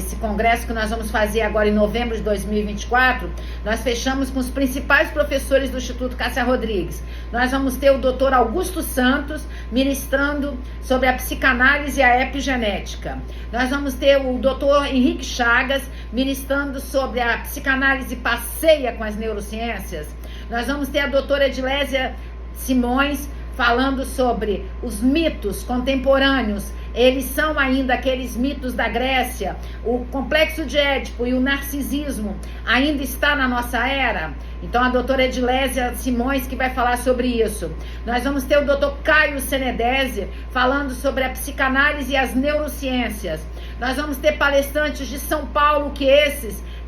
Esse congresso que nós vamos fazer agora em novembro de 2024, nós fechamos com os principais professores do Instituto Cássia Rodrigues. Nós vamos ter o Dr. Augusto Santos ministrando sobre a psicanálise e a epigenética. Nós vamos ter o Dr. Henrique Chagas ministrando sobre a psicanálise passeia com as neurociências. Nós vamos ter a doutora Edilésia Simões falando sobre os mitos contemporâneos. Eles são ainda aqueles mitos da Grécia. O complexo de Édipo e o narcisismo ainda está na nossa era. Então a doutora Edilésia Simões que vai falar sobre isso. Nós vamos ter o doutor Caio Senedese falando sobre a psicanálise e as neurociências. Nós vamos ter palestrantes de São Paulo que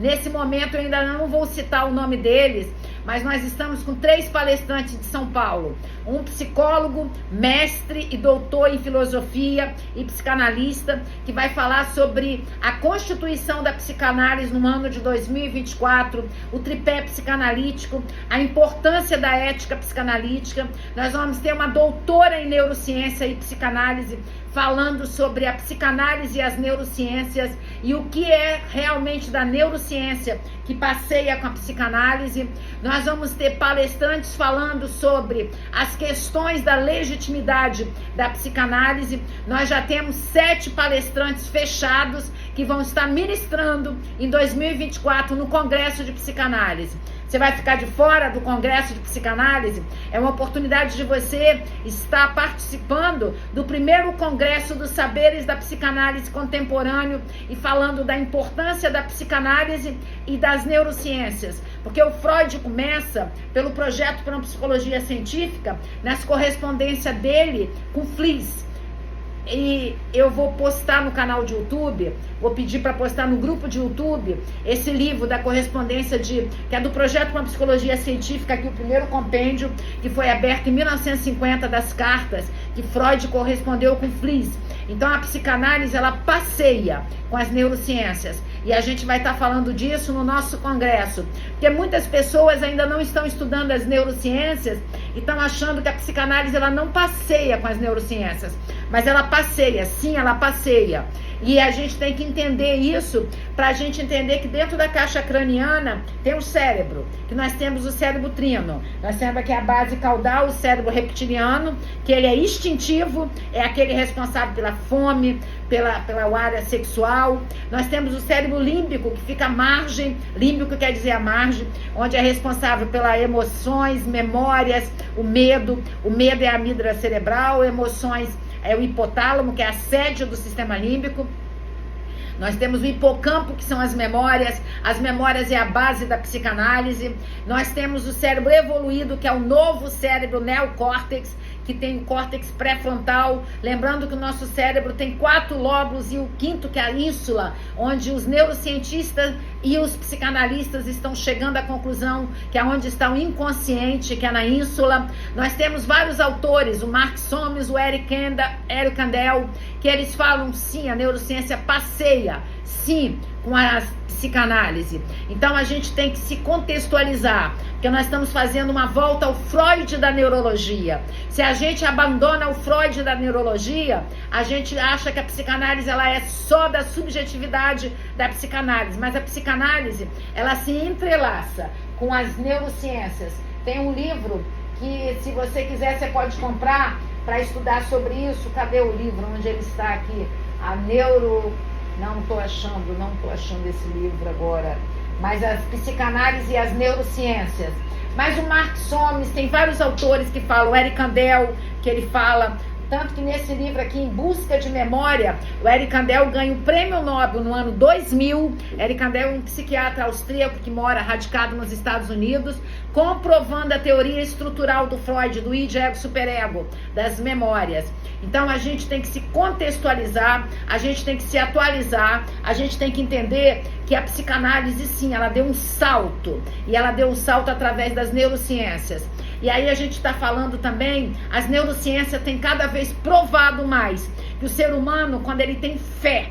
nesse momento eu ainda não vou citar o nome deles, mas nós estamos com 3 palestrantes de São Paulo. Um psicólogo, mestre e doutor em filosofia e psicanalista, que vai falar sobre a constituição da psicanálise no ano de 2024, o tripé psicanalítico, a importância da ética psicanalítica. Nós vamos ter uma doutora em neurociência e psicanálise falando sobre a psicanálise e as neurociências e o que é realmente da neurociência que passeia com a psicanálise. Nós vamos ter palestrantes falando sobre as questões da legitimidade da psicanálise. Nós já temos 7 palestrantes fechados que vão estar ministrando em 2024 no Congresso de Psicanálise. Você vai ficar de fora do Congresso de Psicanálise? É uma oportunidade de você estar participando do primeiro Congresso dos Saberes da Psicanálise Contemporâneo e falando da importância da psicanálise e das neurociências. Porque o Freud começa pelo projeto para uma psicologia científica, nas correspondências dele com Fliess. E eu vou postar no canal de YouTube, vou pedir para postar no grupo de YouTube esse livro da correspondência que é do projeto para uma psicologia científica, aqui o primeiro compêndio que foi aberto em 1950 das cartas que Freud correspondeu com Fliess. Então a psicanálise ela passeia com as neurociências e a gente vai estar falando disso no nosso congresso, porque muitas pessoas ainda não estão estudando as neurociências e estão achando que a psicanálise ela não passeia com as neurociências, mas ela passeia, sim, ela passeia. E a gente tem que entender isso para a gente entender que dentro da caixa craniana tem o cérebro, que nós temos o cérebro trino. Nós temos aqui a base caudal, o cérebro reptiliano, que ele é instintivo, é aquele responsável pela fome, pela área sexual. Nós temos o cérebro límbico, que fica à margem, límbico quer dizer a margem, onde é responsável pelas emoções, memórias, o medo. O medo é a amígdala cerebral, emoções é o hipotálamo, que é a sede do sistema límbico. Nós temos o hipocampo, que são as memórias é a base da psicanálise. Nós temos o cérebro evoluído, que é o novo cérebro neocórtex, que tem o córtex pré-frontal. Lembrando que o nosso cérebro tem 4 lóbulos e o 5º, que é a ínsula, onde os neurocientistas e os psicanalistas estão chegando à conclusão que é onde está o inconsciente, que é na ínsula. Nós temos vários autores, o Mark Soames, o Eric Kandel, que eles falam, sim, a neurociência passeia, sim, com a psicanálise. Então a gente tem que se contextualizar, porque nós estamos fazendo uma volta ao Freud da neurologia. Se a gente abandona o Freud da neurologia, a gente acha que a psicanálise ela é só da subjetividade da psicanálise, mas a psicanálise ela se entrelaça com as neurociências. Tem um livro que, se você quiser, você pode comprar para estudar sobre isso. Cadê o livro? Onde ele está aqui? Não estou achando esse livro agora. Mas as psicanálise e as neurociências. Mas o Mark Soames, tem vários autores que falam, o Eric Kandel, que ele fala. Tanto que nesse livro aqui, Em Busca de Memória, o Eric Kandel ganha o prêmio Nobel no ano 2000. Eric Kandel é um psiquiatra austríaco que mora radicado nos Estados Unidos, comprovando a teoria estrutural do Freud, do id, ego, superego, das memórias. Então a gente tem que se contextualizar, a gente tem que se atualizar, a gente tem que entender que a psicanálise, sim, ela deu um salto, e ela deu um salto através das neurociências. E aí a gente está falando também, as neurociências têm cada vez provado mais que o ser humano, quando ele tem fé,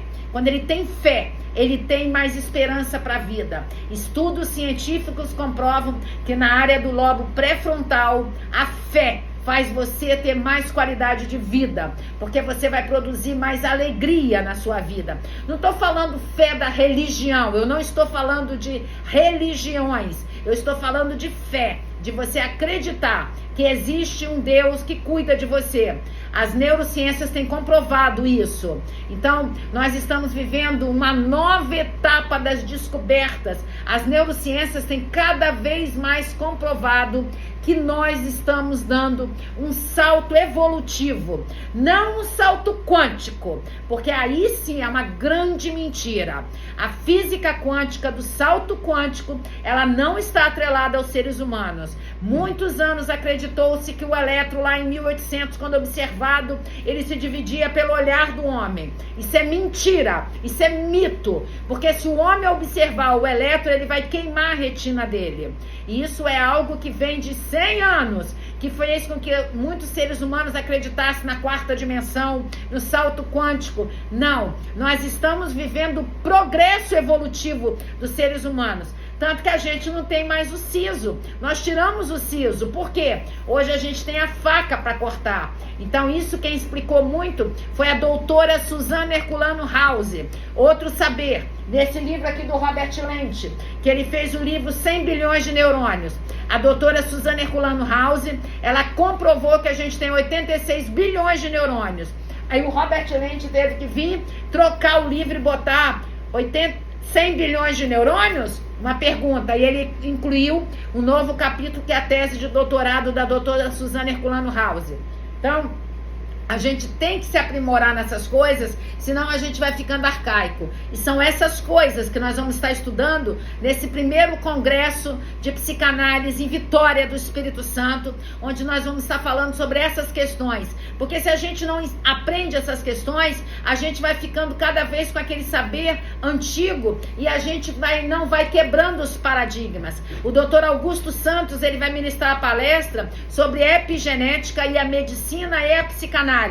ele tem mais esperança para a vida. Estudos científicos comprovam que na área do lobo pré-frontal, a fé faz você ter mais qualidade de vida, porque você vai produzir mais alegria na sua vida. Não estou falando fé da religião, eu não estou falando de religiões, eu estou falando de fé, de você acreditar que existe um Deus que cuida de você. As neurociências têm comprovado isso. Então, nós estamos vivendo uma nova etapa das descobertas. As neurociências têm cada vez mais comprovado que nós estamos dando um salto evolutivo, não um salto quântico, porque aí sim é uma grande mentira. A física quântica do salto quântico, ela não está atrelada aos seres humanos. Muitos anos acreditou-se que o elétron lá em 1800, quando observado, ele se dividia pelo olhar do homem. Isso é mentira, isso é mito, porque se o homem observar o elétron, ele vai queimar a retina dele. E isso é algo que vem de 100 anos, que fez com que muitos seres humanos acreditassem na quarta dimensão, no salto quântico. Não, nós estamos vivendo o progresso evolutivo dos seres humanos. Tanto que a gente não tem mais o siso. Nós tiramos o siso. Por quê? Hoje a gente tem a faca para cortar. Então isso quem explicou muito foi a doutora Suzanne Herculano House. Outro saber, nesse livro aqui do Robert Lent, que ele fez o livro 100 bilhões de neurônios. A doutora Suzanne Herculano House, ela comprovou que a gente tem 86 bilhões de neurônios. Aí o Robert Lent teve que vir trocar o livro e botar 100 bilhões de neurônios? Uma pergunta, e ele incluiu um novo capítulo que é a tese de doutorado da doutora Suzanne Herculano House. Então, a gente tem que se aprimorar nessas coisas, senão a gente vai ficando arcaico. E são essas coisas que nós vamos estar estudando nesse primeiro congresso de psicanálise em Vitória do Espírito Santo, onde nós vamos estar falando sobre essas questões. Porque se a gente não aprende essas questões, a gente vai ficando cada vez com aquele saber antigo e a gente não vai quebrando os paradigmas. O Dr. Augusto Santos, ele vai ministrar a palestra sobre epigenética e a medicina e a psicanálise.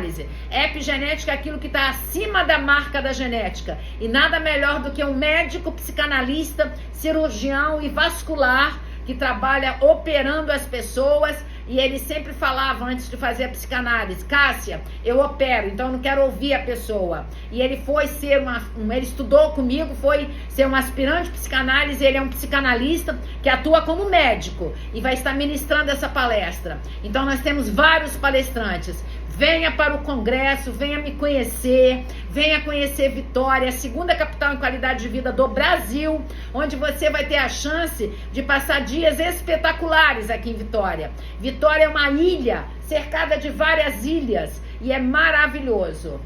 Epigenética é aquilo que está acima da marca da genética. E nada melhor do que um médico, psicanalista, cirurgião e vascular que trabalha operando as pessoas. E ele sempre falava antes de fazer a psicanálise: Cássia, eu opero, então eu não quero ouvir a pessoa. E ele foi ser ele estudou comigo, foi ser um aspirante de psicanálise. Ele é um psicanalista que atua como médico e vai estar ministrando essa palestra. Então nós temos vários palestrantes. Venha para o congresso, venha me conhecer, venha conhecer Vitória, a segunda capital em qualidade de vida do Brasil, onde você vai ter a chance de passar dias espetaculares aqui em Vitória. Vitória é uma ilha cercada de várias ilhas e é maravilhoso.